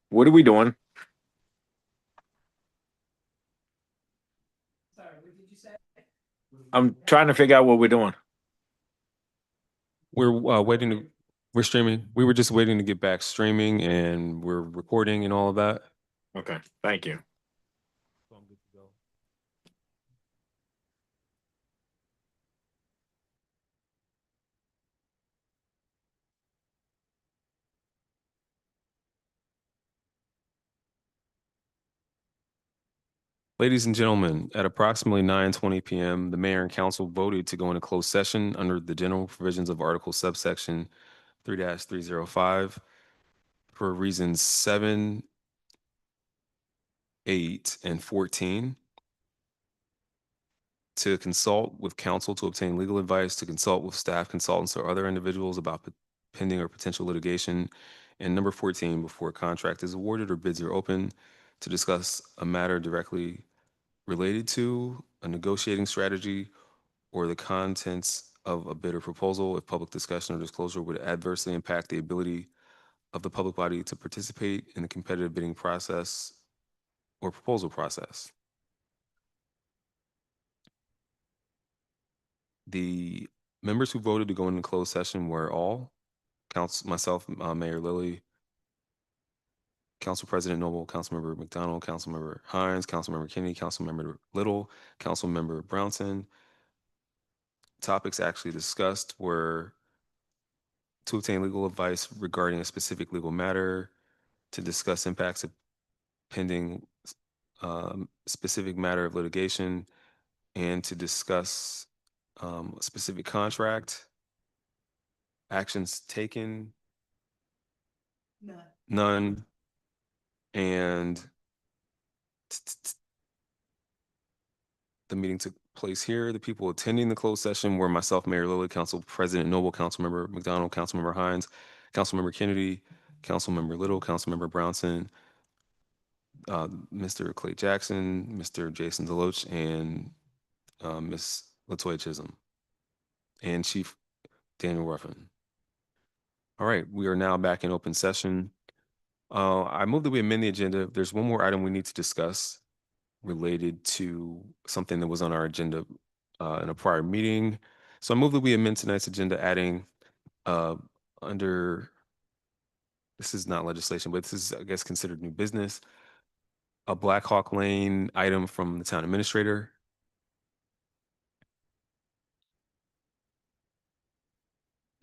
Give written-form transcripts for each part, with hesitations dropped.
What are we doing? I'm trying to figure out what we're doing. We're waiting to, we're streaming. We were just waiting to get back streaming and we're recording and all of that. Okay, thank you. So I'm good to go. Ladies and gentlemen, at approximately 9:20 p.m., the mayor and council voted to go into closed session under the general provisions of Article subsection 3-305 for reasons 7, 8, and 14 to consult with counsel to obtain legal advice, to consult with staff consultants or other individuals about pending or potential litigation, and number 14, before a contract is awarded or bids are open, to discuss a matter directly related to a negotiating strategy or the contents of a bid or proposal if public discussion or disclosure would adversely impact the ability of the public body to participate in the competitive bidding process or proposal process. The members who voted to go into closed session were all myself, Mayor Lilly, Council President Noble, Councilmember McDonald, Councilmember Hines, Councilmember Kennedy, Councilmember Little, Councilmember Brownson. Topics actually discussed were to obtain legal advice regarding a specific legal matter, to discuss impacts of pending specific matter of litigation, and to discuss a specific contract, actions taken, none, and the meeting took place here. The people attending the closed session were myself, Mayor Lilly, Council President Noble, Councilmember McDonald, Councilmember Hines, Councilmember Kennedy, Councilmember Little, Councilmember Brownson, Mr. Clay Jackson, Mr. Jason Deloach, and Ms. LaToya Chisholm, and Chief Daniel Ruffin. All right, we are now back in open session. I move that we amend the agenda. There's one more item we need to discuss related to something that was on our agenda in a prior meeting. So I move that we amend tonight's agenda, adding under, this is not legislation, but this is, I guess, considered new business, a Black Hawk Lane item from the town administrator.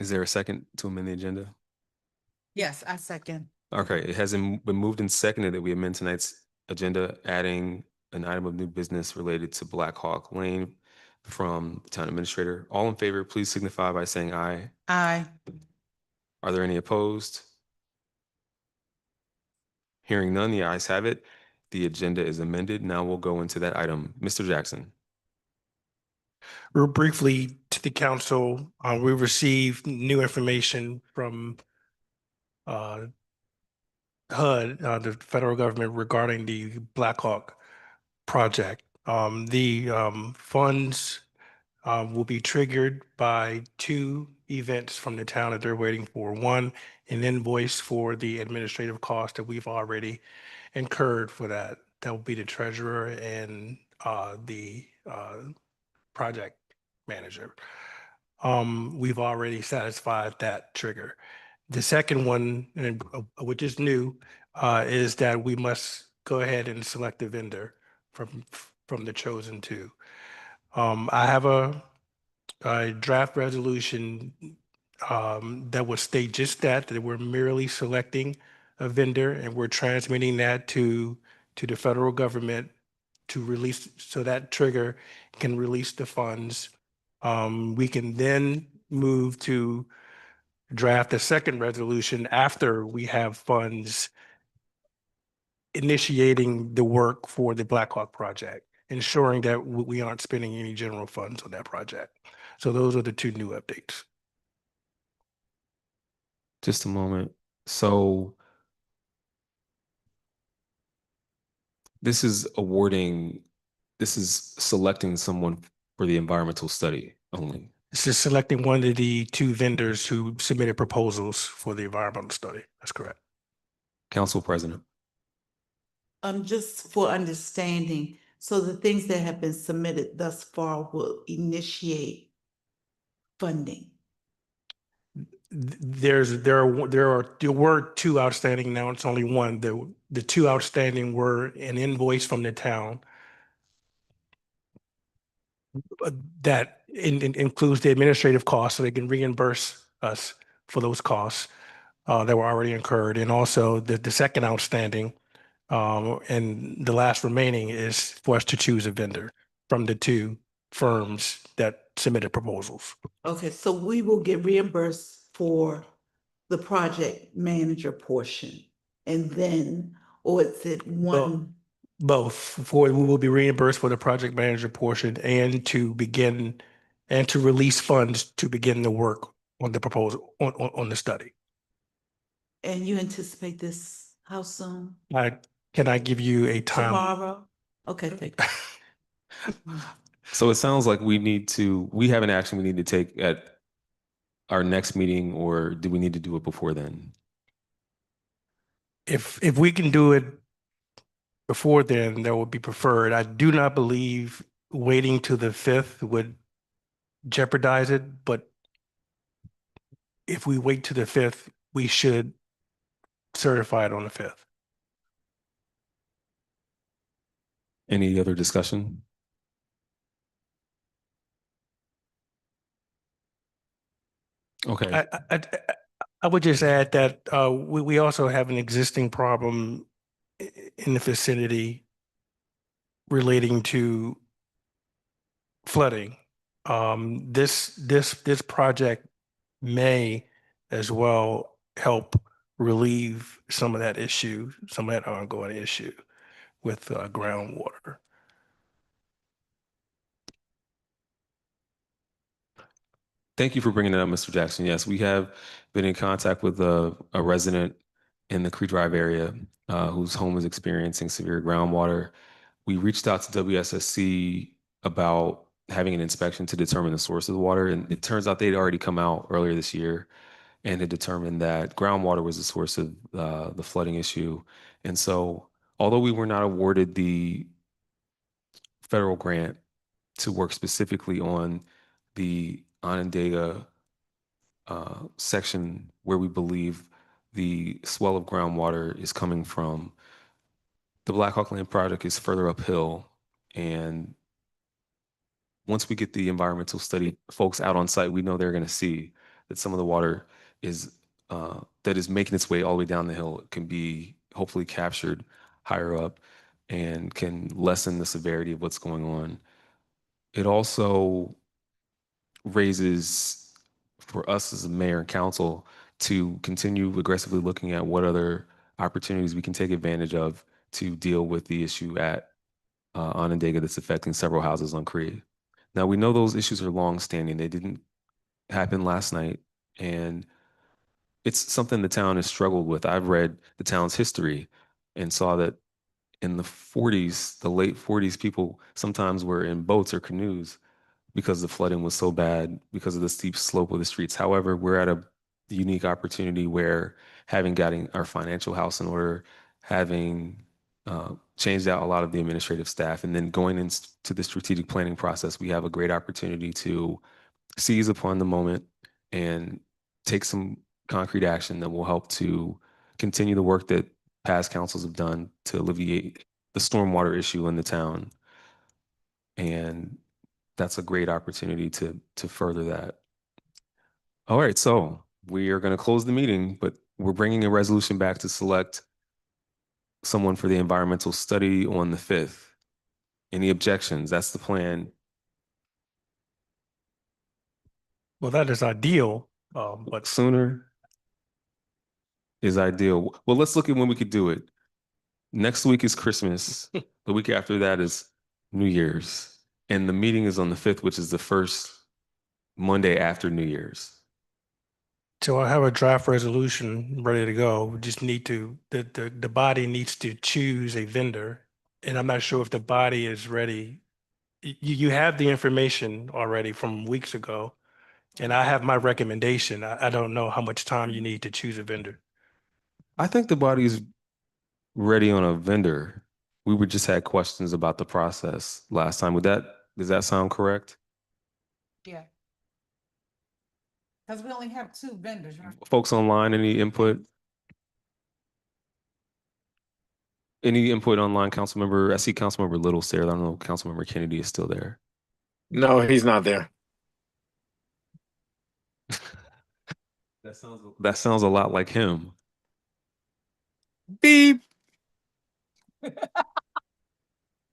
Is there a second to amend the agenda? Yes, I second. Okay, it has been moved and seconded that we amend tonight's agenda, adding an item of new business related to Black Hawk Lane from the town administrator. All in favor, please signify by saying aye. Aye. Are there any opposed? Hearing none, the ayes have it. The agenda is amended. Now we'll go into that item. Mr. Jackson. Real briefly to the council, we received new information from HUD, the federal government, regarding the Black Hawk project. The funds will be triggered by two events from the town that they're waiting for. One, an invoice for the administrative cost that we've already incurred for that. That will be the treasurer and the project manager. We've already satisfied that trigger. The second one, which is new, is that we must go ahead and select a vendor from the chosen two. I have a draft resolution that would state just that we're merely selecting a vendor and we're transmitting that to the federal government to release, so that trigger can release the funds. We can then move to draft a second resolution after we have funds initiating the work for the Black Hawk project, ensuring that we aren't spending any general funds on that project. So those are the two new updates. Just a moment. So this is awarding, this is selecting someone for the environmental study only. It's just selecting one of the two vendors who submitted proposals for the environmental study. That's correct. Council President. Just for understanding, so the things that have been submitted thus far will initiate funding. There were two outstanding. Now it's only one. The two outstanding were an invoice from the town that includes the administrative costs, so they can reimburse us for those costs that were already incurred, and also the second outstanding, and the last remaining is for us to choose a vendor from the two firms that submitted proposals. Okay, so we will get reimbursed for the project manager portion, and then, or is it one? Both. We will be reimbursed for the project manager portion and to release funds to begin the work on the proposal, on the study. And you anticipate this how soon? Can I give you a time? Tomorrow? Okay, thank you. So it sounds like we have an action we need to take at our next meeting, or do we need to do it before then? If we can do it before then, that would be preferred. I do not believe waiting to the 5th would jeopardize it, but if we wait to the 5th, we should certify it on the 5th. Any other discussion? Okay. I would just add that we also have an existing problem in the vicinity relating to flooding. This project may as well help relieve some of that issue, some of that ongoing issue with groundwater. Thank you for bringing it up, Mr. Jackson. Yes, we have been in contact with a resident in the Creek Drive area whose home is experiencing severe groundwater. We reached out to WSSC about having an inspection to determine the source of the water, and it turns out they'd already come out earlier this year and had determined that groundwater was the source of the flooding issue. And so, although we were not awarded the federal grant to work specifically on the Onondaga section where we believe the swell of groundwater is coming from, the Black Hawk Land project is further uphill. And once we get the environmental study folks out on site, we know they're going to see that some of the water is that is making its way all the way down the hill can be hopefully captured higher up and can lessen the severity of what's going on. It also raises for us as a mayor and council to continue aggressively looking at what other opportunities we can take advantage of to deal with the issue at Onondaga that's affecting several houses on Creed. Now, we know those issues are long-standing. They didn't happen last night, and it's something the town has struggled with. I've read the town's history and saw that in the 40s, the late 40s, people sometimes were in boats or canoes because the flooding was so bad because of the steep slope of the streets. However, we're at a unique opportunity where having gotten our financial house in order, having changed out a lot of the administrative staff, and then going into the strategic planning process, we have a great opportunity to seize upon the moment and take some concrete action that will help to continue the work that past councils have done to alleviate the stormwater issue in the town. And that's a great opportunity to further that. All right, so we are going to close the meeting, but we're bringing a resolution back to select someone for the environmental study on the 5th. Any objections? That's the plan. Well, that is ideal, but Sooner is ideal. Well, let's look at when we could do it. Next week is Christmas. The week after that is New Year's. And the meeting is on the 5th, which is the first Monday after New Year's. so I have a draft resolution ready to go. We just need to, the body needs to choose a vendor. And I'm not sure if the body is ready. You have the information already from weeks ago. And I have my recommendation. I don't know how much time you need to choose a vendor. I think the body's ready on a vendor. We would just had questions about the process last time. Does that sound correct? Yeah. Because we only have 2 vendors, right? Folks online, any input? Any input online, Councilmember? I see Councilmember Little's there. I don't know if Councilmember Kennedy is still there. No, he's not there. That sounds a lot like him. Beep.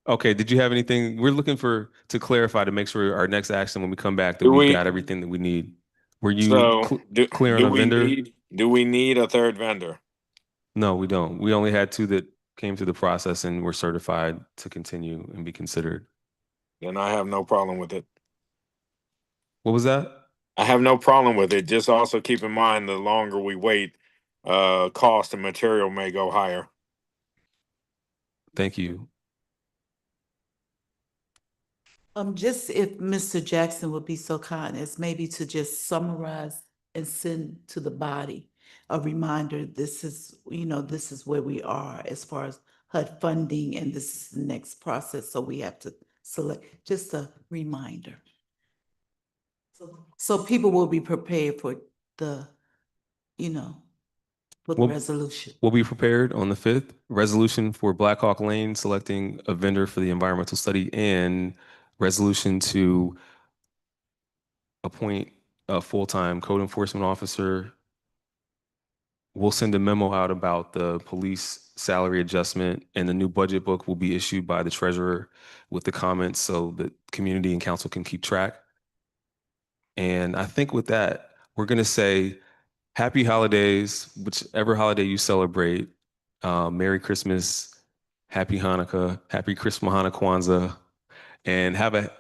Okay, did you have anything? We're looking to clarify to make sure our next action when we come back that Do we we- got everything that we need. Were you So clear on a vendor? Do we need a third vendor? No, we don't. We only had 2 that came through the process and were certified to continue and be considered. Then I have no problem with it. What was that? I have no problem with it. Just also keep in mind the longer we wait, cost and material may go higher. Thank you. Just if Mr. Jackson would be so kind as maybe to just summarize and send to the body a reminder, this is, this is where we are as far as HUD funding, and this is the next process, so we have to select, just a reminder. So people will be prepared for the, for the Well, resolution. We'll be prepared on the 5th. Resolution for Black Hawk Lane, selecting a vendor for the environmental study, and resolution to appoint a full-time code enforcement officer. We'll send a memo out about the police salary adjustment, and the new budget book will be issued by the treasurer with the comments so that community and council can keep track. And I think with that, we're going to say happy holidays, whichever holiday you celebrate. Merry Christmas, Happy Hanukkah, Happy Christmas, Hanukkah, Kwanzaa, and have a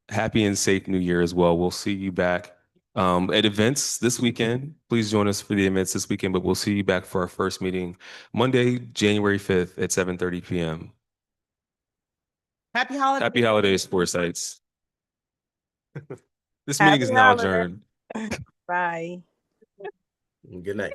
happy and safe New Year as well. We'll see you back at events this weekend. Please join us for the events this weekend, but we'll see you back for our first meeting Monday, January 5th at 7:30 p.m. Happy holidays. Happy holidays, Foresights. This meeting is now adjourned. Bye. Good night.